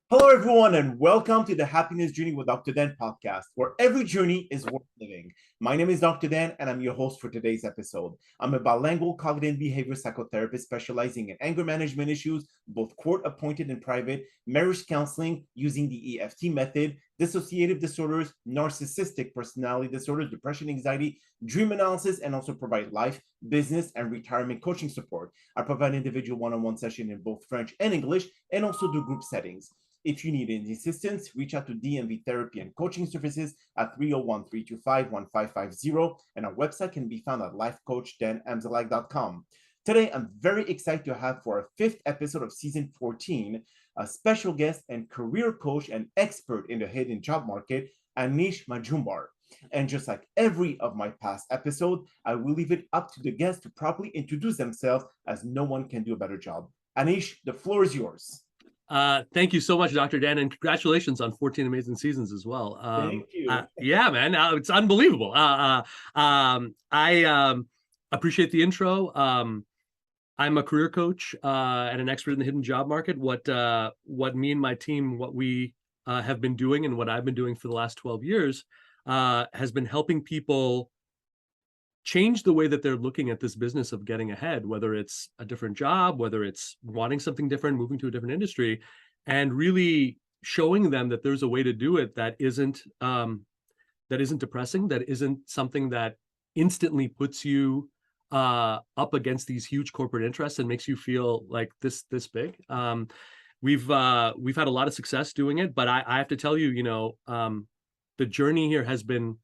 Hello, everyone, and welcome to the Happiness Journey with Dr. Dan podcast, where every journey is worth living. My name is Dr. Dan, and I'm your host for today's episode. I'm a bilingual cognitive behavior psychotherapist specializing in anger management issues, both court appointed and private, marriage counseling using the EFT method, dissociative disorders, narcissistic personality disorders, depression, anxiety, dream analysis, and also provide life, business, and retirement coaching support. I provide individual one-on-one sessions in both French and English, and also do group settings. If you need any assistance, reach out to DMV Therapy and Coaching Services at 301-325-1550, and our website can be found at lifecoachdanamzalak.com. Today, I'm very excited to have for our fifth episode of season 14, a special guest and career coach and expert in the hidden job market, Anish Majumbar. And just like every of my past episodes, I will leave it up to the guests to properly introduce themselves, as no one can do a better job. Anish, the floor is yours. Thank you so much, Dr. Dan, and congratulations on 14 amazing seasons as well. Thank you. Yeah, man, it's unbelievable. I appreciate the intro. I'm a career coach and an expert in the hidden job market. What me and my team, what we have been doing and what I've been doing for the last 12 years has been helping people change the way that they're looking at this business of getting ahead, whether it's a different job, whether it's wanting something different, moving to a different industry, and really showing them that there's a way to do it that isn't depressing, that isn't something that instantly puts you up against these huge corporate interests and makes you feel like this big. We've had a lot of success doing it, but I have to tell you, the journey here has been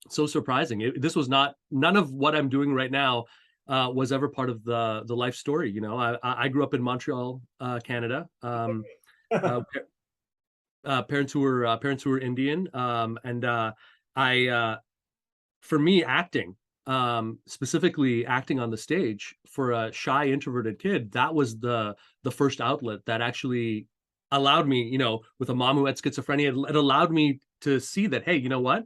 so surprising. This was none of what I'm doing right now was ever part of the life story. I grew up in Montreal, Canada. Parents who were Indian, and for me, acting, specifically acting on the stage for a shy, introverted kid, that was the first outlet that actually allowed me, with a mom who had schizophrenia, it allowed me to see that, hey, you know what?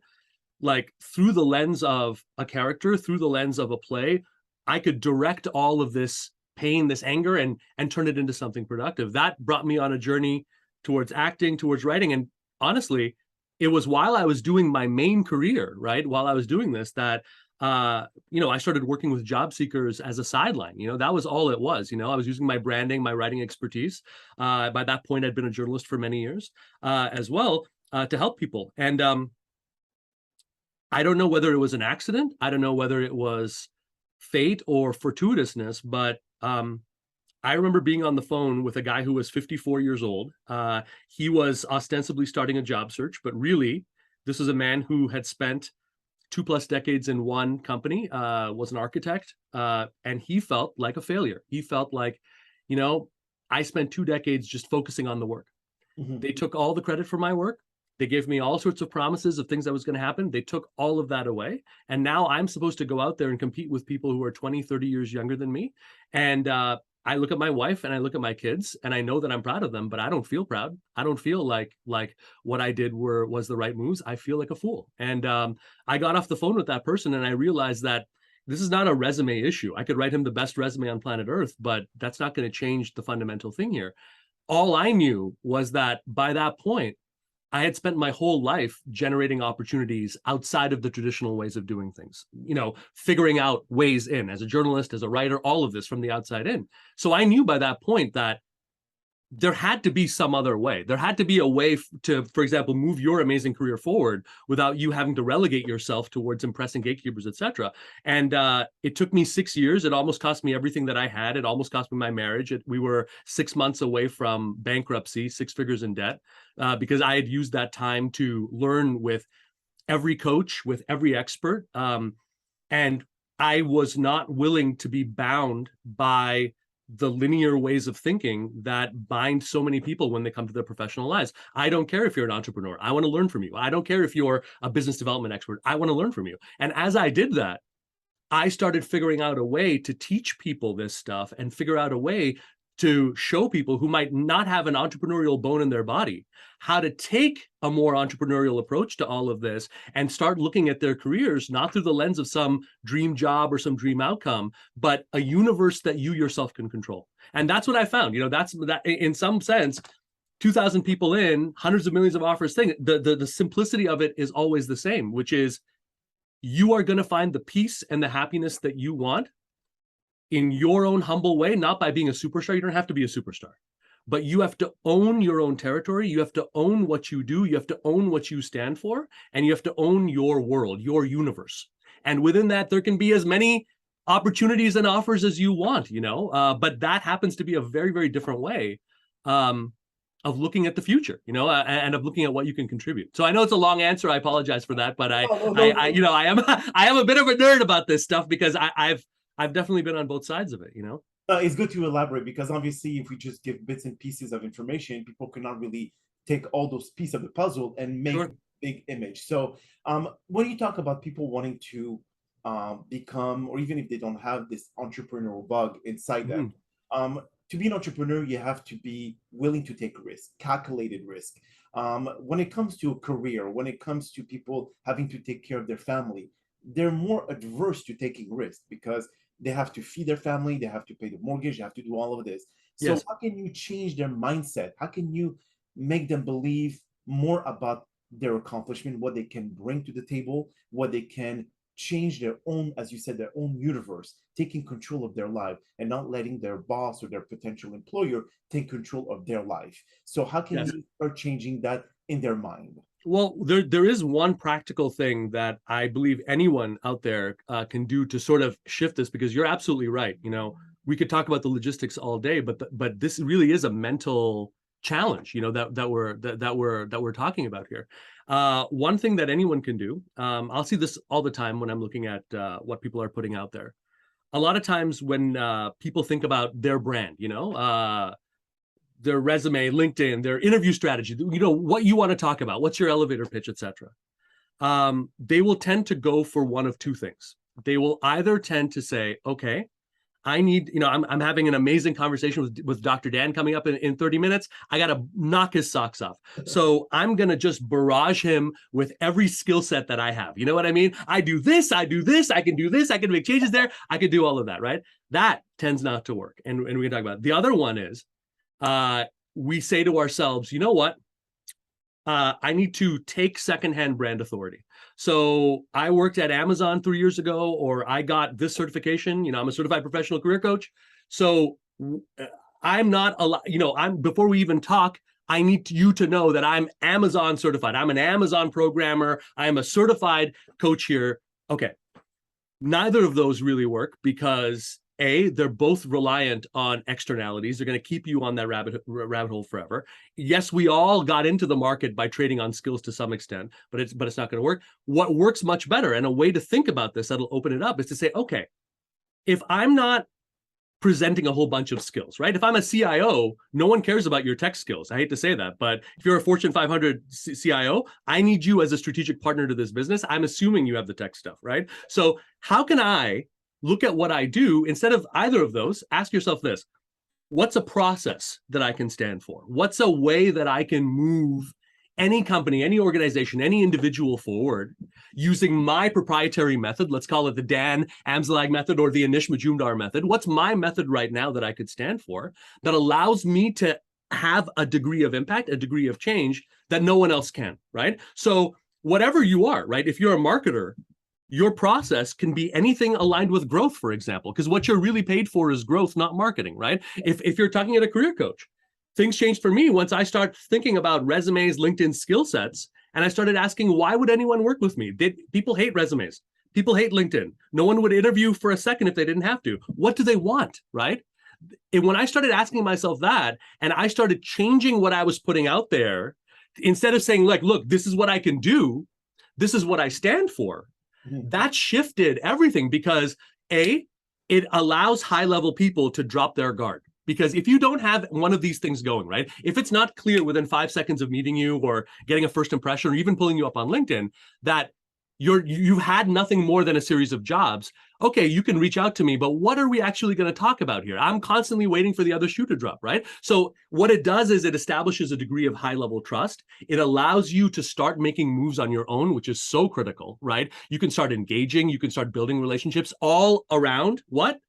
Like, through the lens of a character, through the lens of a play, I could direct all of this pain, this anger, and turn it into something productive. That brought me on a journey towards acting, towards writing. And honestly, it was while I was doing my main career, right? While I was doing this, that I started working with job seekers as a sideline. That was all it was. I was using my branding, my writing expertise. By that point, I'd been a journalist for many years as well, to help people. And I don't know whether it was an accident. I don't know whether it was fate or fortuitousness, but I remember being on the phone with a guy who was 54 years old. He was ostensibly starting a job search, but really, this was a man who had spent 2+ decades in one company, was an architect, and he felt like a failure. He felt like, I spent 2 decades just focusing on the work. Mm-hmm. They took all the credit for my work. They gave me all sorts of promises of things that was going to happen. They took all of that away. And now I'm supposed to go out there and compete with people who are 20, 30 years younger than me. And I look at my wife and I look at my kids and I know that I'm proud of them, but I don't feel proud. I don't feel like what I did was the right moves. I feel like a fool. And I got off the phone with that person and I realized that this is not a resume issue. I could write him the best resume on planet Earth, but that's not going to change the fundamental thing here. All I knew was that by that point, I had spent my whole life generating opportunities outside of the traditional ways of doing things, figuring out ways in as a journalist, as a writer, all of this from the outside in. So I knew by that point that there had to be some other way. There had to be a way to, for example, move your amazing career forward without you having to relegate yourself towards impressing gatekeepers, etc. And it took me 6 years. It almost cost me everything that I had. It almost cost me my marriage. We were 6 months away from bankruptcy, 6 figures in debt, because I had used that time to learn with every coach, with every expert. And I was not willing to be bound by the linear ways of thinking that bind so many people when they come to their professional lives. I don't care if you're an entrepreneur. I want to learn from you. I don't care if you're a business development expert. I want to learn from you. And as I did that, I started figuring out a way to teach people this stuff and figure out a way to show people who might not have an entrepreneurial bone in their body how to take a more entrepreneurial approach to all of this and start looking at their careers, not through the lens of some dream job or some dream outcome, but a universe that you yourself can control. And that's what I found. That's that in some sense, 2,000 people in, hundreds of millions of offers thing. The simplicity of it is always the same, which is you are going to find the peace and the happiness that you want in your own humble way, not by being a superstar. You don't have to be a superstar, but you have to own your own territory. You have to own what you do. You have to own what you stand for, and you have to own your world, your universe. And within that, there can be as many opportunities and offers as you want, but that happens to be a very, very different way of looking at the future, and of looking at what you can contribute. So I know it's a long answer. I apologize for that, but I am I am a bit of a nerd about this stuff because I've definitely been on both sides of it, It's good to elaborate because obviously if we just give bits and pieces of information, people cannot really take all those pieces of the puzzle and make a big image. So when you talk about people wanting to become, or even if they don't have this entrepreneurial bug inside them, to be an entrepreneur, you have to be willing to take risk, calculated risk. When it comes to a career, when it comes to people having to take care of their family, they're more adverse to taking risk because they have to feed their family, they have to pay the mortgage, they have to do all of this. So how can you change their mindset? How can you make them believe more about their accomplishment, what they can bring to the table, what they can change their own, as you said, their own universe, taking control of their life and not letting their boss or their potential employer take control of their life? So how can you start changing that in their mind? Well, there is one practical thing that I believe anyone out there can do to sort of shift this, because you're absolutely right. We could talk about the logistics all day, but this really is a mental challenge, that we're talking about here. One thing that anyone can do, I'll see this all the time when I'm looking at what people are putting out there. A lot of times when people think about their brand, their resume, LinkedIn, their interview strategy, what you want to talk about, what's your elevator pitch, etc. They will tend to go for one of two things. They will either tend to say, okay, I need, I'm having an amazing conversation with Dr. Dan coming up in 30 minutes. I got to knock his socks off. So I'm going to just barrage him with every skill set that I have. You know what I mean? I do this, I can do this, I can make changes there. I can do all of that, right? That tends not to work. And we can talk about it. The other one is, we say to ourselves, you know what? I need to take secondhand brand authority. So I worked at Amazon 3 years ago, or I got this certification. I'm a certified professional career coach. So I'm not allowed, before we even talk, I need you to know that I'm Amazon certified. I'm an Amazon programmer. I am a certified coach here. Okay. Neither of those really work because they're both reliant on externalities. They're going to keep you on that rabbit hole forever. Yes, we all got into the market by trading on skills to some extent, but it's not going to work. What works much better, and a way to think about this that'll open it up, is to say, okay, if I'm not presenting a whole bunch of skills, right? If I'm a CIO, no one cares about your tech skills. I hate to say that, but if you're a Fortune 500 CIO, I need you as a strategic partner to this business. I'm assuming you have the tech stuff, right? So how can I look at what I do instead of either of those? Ask yourself this: what's a process that I can stand for? What's a way that I can move any company, any organization, any individual forward using my proprietary method? Let's call it the Dan Amzalag method or the Anish Majumdar method. What's my method right now that I could stand for that allows me to have a degree of impact, a degree of change that no one else can, right? So whatever you are, right? If you're a marketer, your process can be anything aligned with growth, for example, because what you're really paid for is growth, not marketing, right? If you're talking at a career coach, things changed for me once I started thinking about resumes, LinkedIn skill sets, and I started asking, why would anyone work with me? People hate resumes. People hate LinkedIn. No one would interview for a second if they didn't have to. What do they want, right? And when I started asking myself that, and I started changing what I was putting out there, instead of saying, like, look, this is what I can do, this is what I stand for, that shifted everything, because it allows high-level people to drop their guard. Because if you don't have one of these things going, right, if it's not clear within 5 seconds of meeting you or getting a first impression or even pulling you up on LinkedIn that you've had nothing more than a series of jobs, okay, you can reach out to me, but what are we actually going to talk about here? I'm constantly waiting for the other shoe to drop, right? So what it does is it establishes a degree of high-level trust. It allows you to start making moves on your own, which is so critical, right? You can start engaging, you can start building relationships all around what?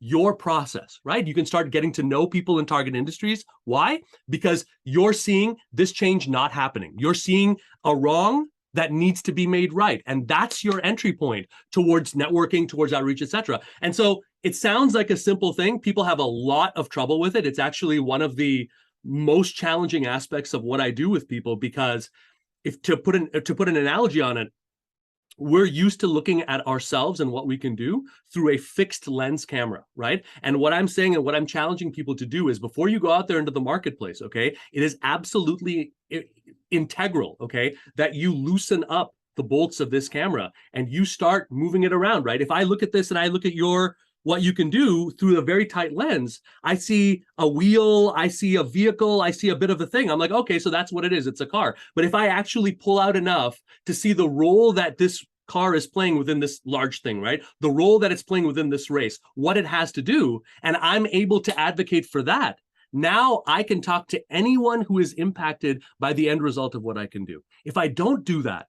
your process, right? You can start getting to know people in target industries. Why? Because you're seeing this change not happening. You're seeing a wrong that needs to be made right. And that's your entry point towards networking, towards outreach, etc. And so it sounds like a simple thing. People have a lot of trouble with it. It's actually one of the most challenging aspects of what I do with people, because if to put an analogy on it, we're used to looking at ourselves and what we can do through a fixed lens camera, right? And what I'm saying and what I'm challenging people to do is, before you go out there into the marketplace, okay, it is absolutely integral, okay, that you loosen up the bolts of this camera and you start moving it around, right? If I look at this and I look at what you can do through a very tight lens, I see a wheel, I see a vehicle, I see a bit of a thing. I'm like, okay, so that's what it is. It's a car. But if I actually pull out enough to see the role that this car is playing within this large thing, right? The role that it's playing within this race, what it has to do, and I'm able to advocate for that, now I can talk to anyone who is impacted by the end result of what I can do. If I don't do that,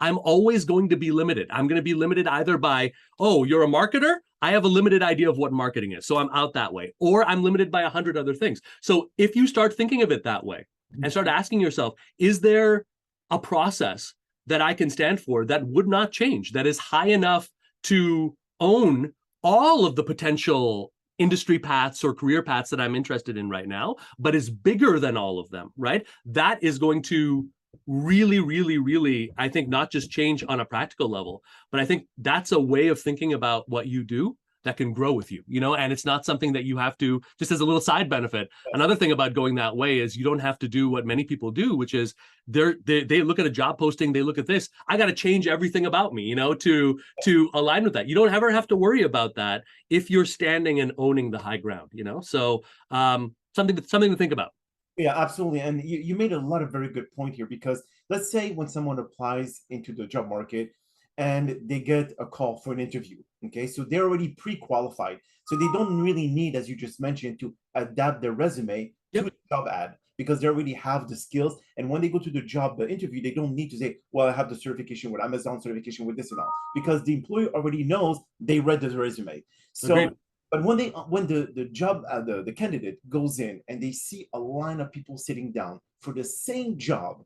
I'm always going to be limited. I'm going to be limited either by, oh, you're a marketer? I have a limited idea of what marketing is, so I'm out that way. Or I'm limited by 100 other things. So if you start thinking of it that way and start asking yourself, is there a process that I can stand for that would not change, that is high enough to own all of the potential industry paths or career paths that I'm interested in right now, but is bigger than all of them, right? That is going to really, really, really, I think, not just change on a practical level, but I think that's a way of thinking about what you do that can grow with you, and it's not something that you have to, just as a little side benefit. Another thing about going that way is you don't have to do what many people do, which is they look at a job posting, they look at this, I got to change everything about me, to align with that. You don't ever have to worry about that if you're standing and owning the high ground, so something to think about. Yeah, absolutely. And you made a lot of very good point here, because let's say when someone applies into the job market and they get a call for an interview, okay, so they're already pre-qualified. So they don't really need, as you just mentioned, to adapt their resume to the job ad, because they already have the skills. And when they go to the job interview, they don't need to say, well, I have the certification with Amazon, certification with this and all, because the employer already knows, they read the resume. So agreed. But when the candidate goes in and they see a line of people sitting down for the same job,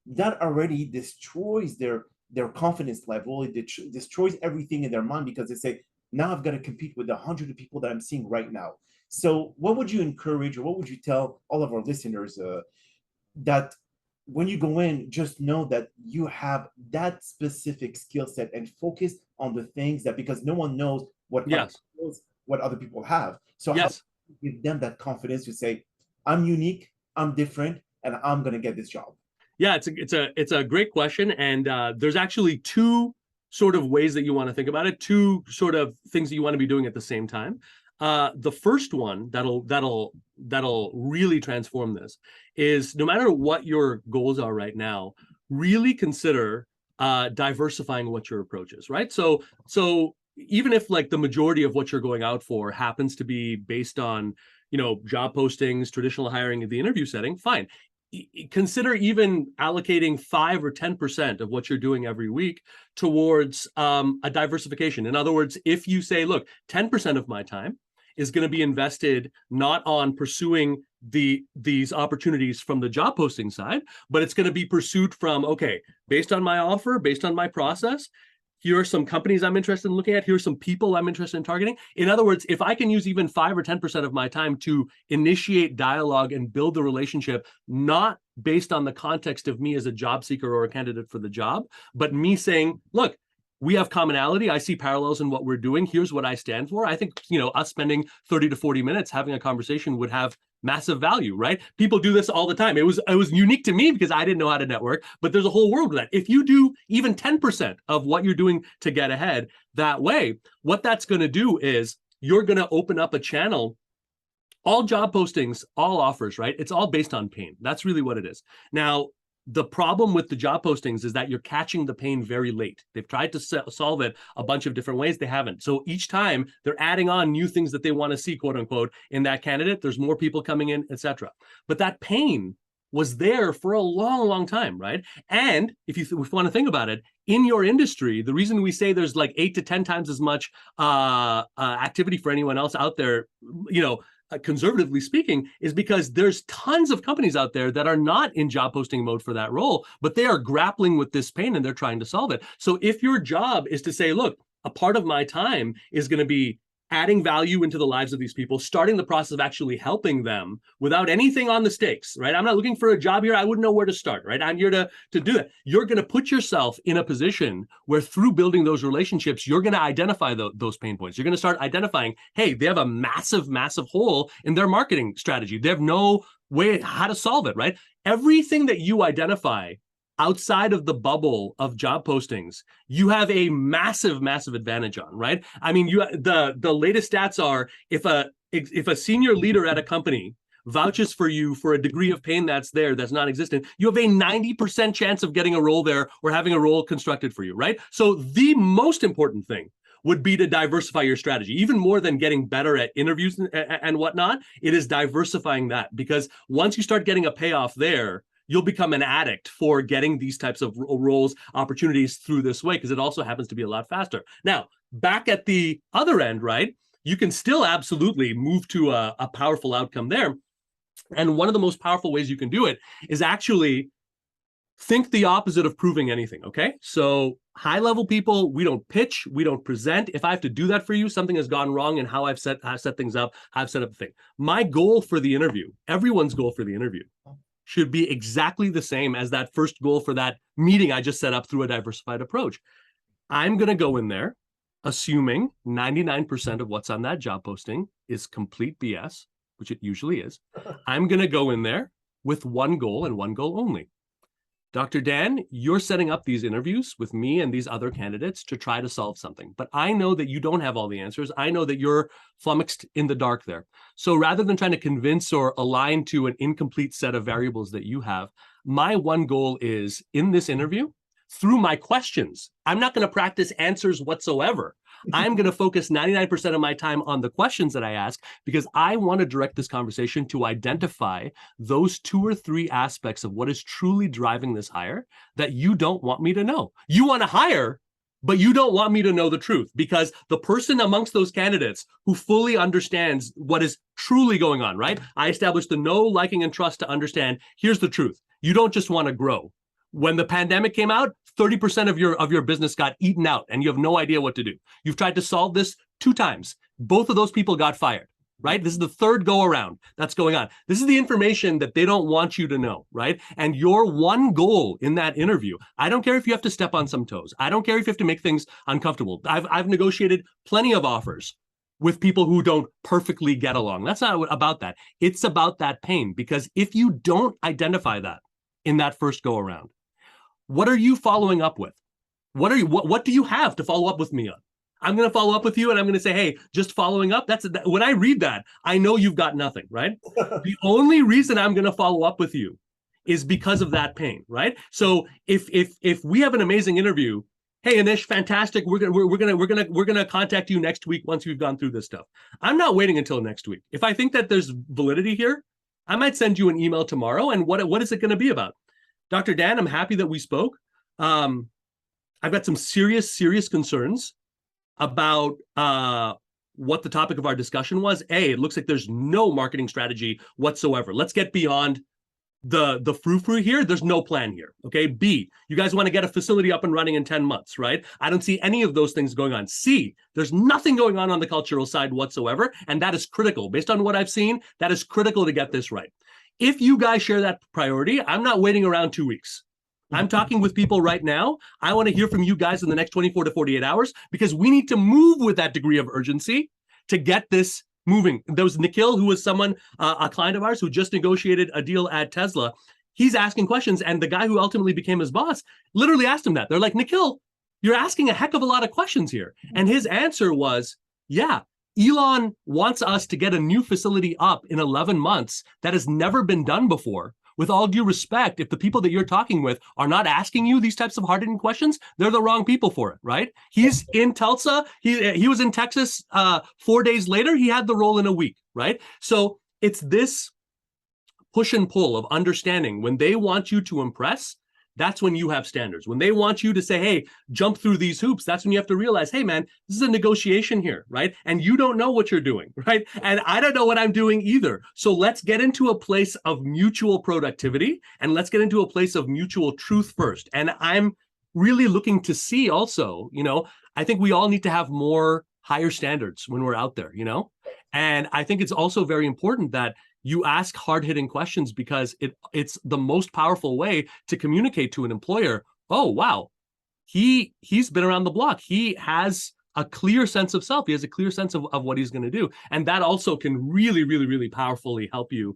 that already destroys their confidence level. It destroys everything in their mind, because they say, now I've got to compete with 100 people that I'm seeing right now. So what would you encourage, or what would you tell all of our listeners that when you go in, just know that you have that specific skill set and focus on the things that, because no one knows what other people have. So how do you give them that confidence to say, I'm unique, I'm different, and I'm going to get this job? Yeah, it's a great question. And there's actually two sort of ways that you want to think about it, two sort of things that you want to be doing at the same time. The first one that'll really transform this is, no matter what your goals are right now, really consider diversifying what your approach is, right? So even if like the majority of what you're going out for happens to be based on, job postings, traditional hiring, the interview setting, fine. Consider even allocating 5 or 10% of what you're doing every week towards a diversification. In other words, if you say, look, 10% of my time is going to be invested not on pursuing these opportunities from the job posting side, but it's going to be pursued from, okay, based on my offer, based on my process, here are some companies I'm interested in looking at. Here's some people I'm interested in targeting. In other words, if I can use even 5 or 10% of my time to initiate dialogue and build the relationship, not based on the context of me as a job seeker or a candidate for the job, but me saying, look, we have commonality. I see parallels in what we're doing. Here's what I stand for. I think, us spending 30 to 40 minutes having a conversation would have massive value, right? People do this all the time. It was unique to me because I didn't know how to network, but there's a whole world of that. If you do even 10% of what you're doing to get ahead that way, what that's going to do is you're going to open up a channel. All job postings, all offers, right? It's all based on pain. That's really what it is. Now, the problem with the job postings is that you're catching the pain very late. They've tried to solve it a bunch of different ways. They haven't. So each time they're adding on new things that they want to see, quote unquote, in that candidate. There's more people coming in, etc. But that pain was there for a long, long time, right? And if you want to think about it, in your industry, the reason we say there's like 8 to 10 times as much activity for anyone else out there, conservatively speaking, is because there's tons of companies out there that are not in job posting mode for that role, but they are grappling with this pain and they're trying to solve it. So if your job is to say, look, a part of my time is going to be adding value into the lives of these people, starting the process of actually helping them without anything on the stakes, right? I'm not looking for a job here. I wouldn't know where to start, right? I'm here to do that. You're going to put yourself in a position where through building those relationships, you're going to identify those pain points. You're going to start identifying, hey, they have a massive, massive hole in their marketing strategy. They have no way how to solve it, right? Everything that you identify outside of the bubble of job postings, you have a massive, massive advantage on, right? I mean, the latest stats are if a senior leader at a company vouches for you for a degree of pain that's non-existent, you have a 90% chance of getting a role there or having a role constructed for you, right? So the most important thing would be to diversify your strategy, even more than getting better at interviews and whatnot. It is diversifying that, because once you start getting a payoff there, you'll become an addict for getting these types of roles, opportunities through this way, because it also happens to be a lot faster. Now, back at the other end, right, you can still absolutely move to a powerful outcome there. And one of the most powerful ways you can do it is actually think the opposite of proving anything, okay? So high-level people, we don't pitch, we don't present. If I have to do that for you, something has gone wrong in how I've set things up, I've set up the thing. My goal for the interview, everyone's goal for the interview, should be exactly the same as that first goal for that meeting I just set up through a diversified approach. I'm going to go in there assuming 99% of what's on that job posting is complete BS, which it usually is. I'm going to go in there with one goal and one goal only. Dr. Dan, you're setting up these interviews with me and these other candidates to try to solve something. But I know that you don't have all the answers. I know that you're flummoxed in the dark there. So rather than trying to convince or align to an incomplete set of variables that you have, my one goal is in this interview, through my questions, I'm not going to practice answers whatsoever. I'm going to focus 99% of my time on the questions that I ask, because I want to direct this conversation to identify those 2 or 3 aspects of what is truly driving this hire that you don't want me to know. You want to hire, but you don't want me to know the truth, because the person amongst those candidates who fully understands what is truly going on, right? I established the know, liking, and trust to understand, here's the truth. You don't just want to grow. When the pandemic came out, 30% of your business got eaten out and you have no idea what to do. You've tried to solve this 2 times. Both of those people got fired, right? This is the 3rd go around that's going on. This is the information that they don't want you to know, right? And your one goal in that interview, I don't care if you have to step on some toes. I don't care if you have to make things uncomfortable. I've negotiated plenty of offers with people who don't perfectly get along. That's not about that. It's about that pain, because if you don't identify that in that first go around, what are you following up with? What do you have to follow up with me on? I'm going to follow up with you and I'm going to say, hey, just following up. When I read that, I know you've got nothing, right? The only reason I'm going to follow up with you is because of that pain, right? So if we have an amazing interview, hey, Anish, fantastic. We're gonna contact you next week once we've gone through this stuff. I'm not waiting until next week. If I think that there's validity here, I might send you an email tomorrow. And what is it going to be about? Dr. Dan, I'm happy that we spoke. I've got some serious concerns about what the topic of our discussion was. A, it looks like there's no marketing strategy whatsoever. Let's get beyond the frou-frou here. There's no plan here. Okay. B, you guys want to get a facility up and running in 10 months, right? I don't see any of those things going on. C, there's nothing going on the cultural side whatsoever. And that is critical. Based on what I've seen, that is critical to get this right. If you guys share that priority, I'm not waiting around 2 weeks. I'm talking with people right now. I want to hear from you guys in the next 24 to 48 hours, because we need to move with that degree of urgency to get this moving. There was Nikhil, who was a client of ours who just negotiated a deal at Tesla. He's asking questions, and the guy who ultimately became his boss literally asked him that. They're like, Nikhil, you're asking a heck of a lot of questions here. And his answer was, yeah, Elon wants us to get a new facility up in 11 months that has never been done before. With all due respect, if the people that you're talking with are not asking you these types of hard-hitting questions, they're the wrong people for it, right? He's in Tulsa. He was in Texas 4 days later. He had the role in a week, right? So it's this push and pull of understanding when they want you to impress, that's when you have standards. When they want you to say, hey, jump through these hoops, that's when you have to realize, hey, man, this is a negotiation here, right? And you don't know what you're doing, right? And I don't know what I'm doing either. So let's get into a place of mutual productivity, and let's get into a place of mutual truth first. And I'm really looking to see also, I think we all need to have more higher standards when we're out there, And I think it's also very important that you ask hard-hitting questions, because it's the most powerful way to communicate to an employer, oh, wow, he's been around the block. He has a clear sense of self. He has a clear sense of what he's going to do. And that also can really, really, really powerfully help you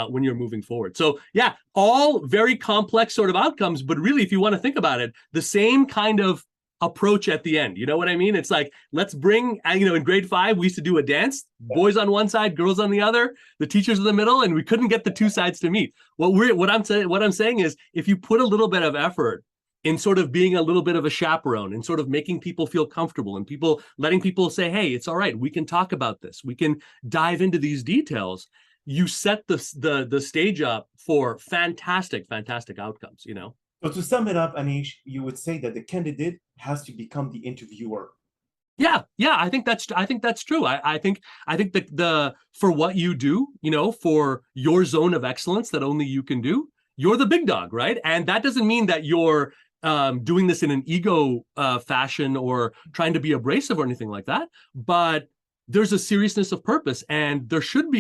when you're moving forward. So yeah, all very complex sort of outcomes, but really, if you want to think about it, the same kind of approach at the end. You know what I mean? It's like, let's bring, in grade 5, we used to do a dance, boys on one side, girls on the other, the teachers in the middle, and we couldn't get the two sides to meet. What I'm saying is, if you put a little bit of effort in sort of being a little bit of a chaperone and sort of making people feel comfortable, and letting people say, hey, it's all right, we can talk about this, we can dive into these details, you set the stage up for fantastic outcomes, So to sum it up, Anish, you would say that the candidate has to become the interviewer. Yeah, I think that's true. I think that for what you do, for your zone of excellence that only you can do, you're the big dog, right? And that doesn't mean that you're doing this in an ego fashion or trying to be abrasive or anything like that. But there's a seriousness of purpose, and there should be